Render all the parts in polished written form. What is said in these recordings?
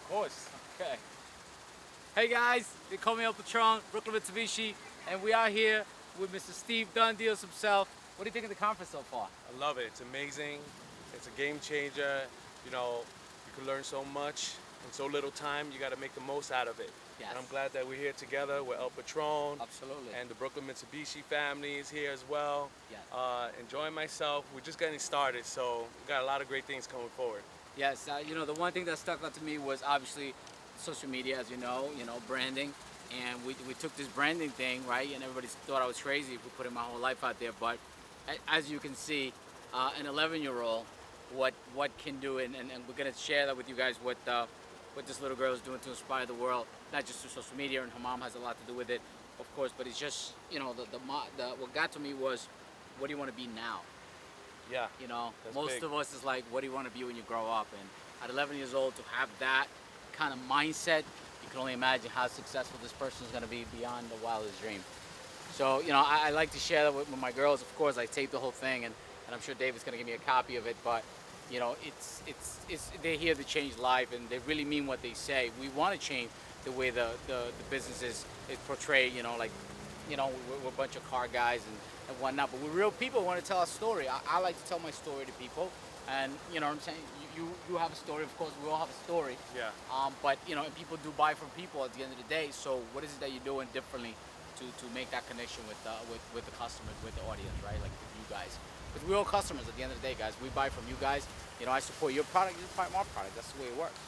course. Okay. Hey guys, they call me Patronn, Brooklyn Mitsubishi, and we are here with Mr. Steve Dunn Deals himself. What do you think of the conference so far? I love it. It's amazing. It's a game changer. You know, you can learn so much in so little time. You got to make the most out of it. Yes. And I'm glad that we're here together with Patronn. Absolutely. And the Brooklyn Mitsubishi family is here as well. Yes. Enjoying myself. We're just getting started, so we got a lot of great things coming forward. Yes, you know, the one thing that stuck out to me was obviously social media, as you know, branding. And we took this branding thing, right? And everybody thought I was crazy for putting my whole life out there. But as you can see, an 11-year-old, what can do, and we're going to share that with you guys, what this little girl is doing to inspire the world, not just through social media, and her mom has a lot to do with it, of course, but it's just, you know, what got to me was, what do you want to be now? Yeah. You know, that's most big. of us is like, what do you want to be when you grow up? And at 11 years old, to have that kind of mindset, you can only imagine how successful this person is going to be beyond the wildest dream. So, you know, I like to share that with my girls. Of course, I taped the whole thing, and I'm sure David's going to give me a copy of it. But, you know, they're here to change life, and they really mean what they say. We want to change the way the business is portrayed. You know, like, you know, we're a bunch of car guys and whatnot, but we're real people who want to tell a story. I like to tell my story to people, and you know what I'm saying. You have a story, of course. We all have a story. Yeah. But you know, and people do buy from people at the end of the day. So what is it that you're doing differently to make that connection with the customers, with the audience, right? Like with you guys, because we're all customers at the end of the day, guys. We buy from you guys. You know, I support your product, you support my product. That's the way it works.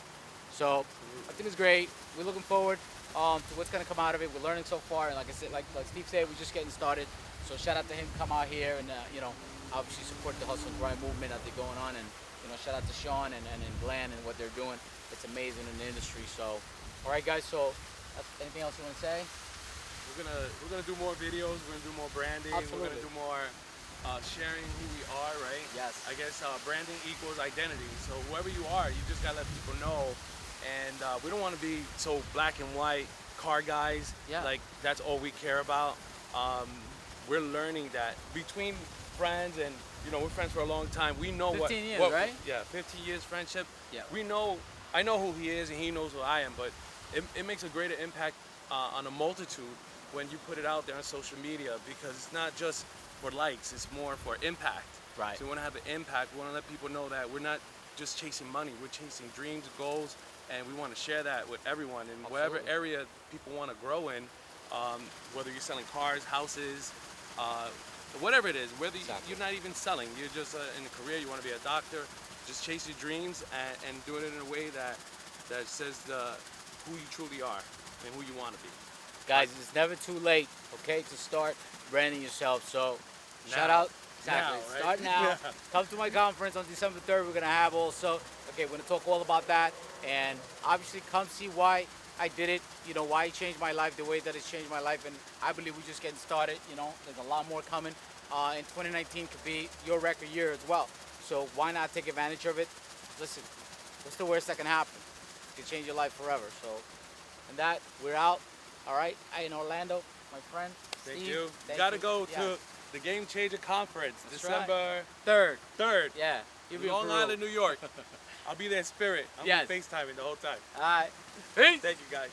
So I think it's great. We're looking forward to what's going to come out of it. We're learning so far, and like I said, like Steve said, we're just getting started. So shout out to him, come out here and you know, obviously support the hustle and grind movement that they're going on, and you know, shout out to Sean and Glenn and what they're doing. It's amazing in the industry. So, all right, guys. So, anything else you want to say? We're gonna do more videos. We're gonna do more branding. Absolutely. We're gonna do more sharing who we are, right? Yes. I guess branding equals identity. So whoever you are, you just gotta let people know. And we don't want to be so black and white car guys. Yeah. Like that's all we care about. We're learning that between friends, and you know, we're friends for a long time. We know 15 years, what, right? Yeah, 15 years friendship. Yeah. We know. I know who he is, and he knows who I am. But it makes a greater impact on a multitude when you put it out there on social media, because it's not just for likes, it's more for impact. Right. So we want to have an impact. We want to let people know that we're not just chasing money, we're chasing dreams, goals, and we want to share that with everyone in whatever area people want to grow in, whether you're selling cars, houses, whatever it is, whether you're not even selling, you're just in a career, you want to be a doctor, just chase your dreams and do it in a way that says who you truly are and who you want to be. Guys, it's never too late, okay, to start branding yourself. So, shout Now. out. Exactly. Now, right? Start now. Yeah. Come to my conference on December 3rd. We're going to have also, okay, we're going to talk all about that. And obviously, come see why I did it, you know, why it changed my life, the way that it's changed my life. And I believe we're just getting started. You know, there's a lot more coming. And 2019 could be your record year as well. So, why not take advantage of it? Listen, what's the worst that can happen? It can change your life forever. So, and that, we're out. All right, in Orlando, my friend. Thank Steve, you. thank Gotta you. go Yeah. to the Game Changer Conference, That's December 3rd. 3rd. Yeah. You'll be in Long Peru. Island, New York. I'll be there in spirit. I'm Yes. FaceTiming the whole time. All right. Peace. Thank you, guys.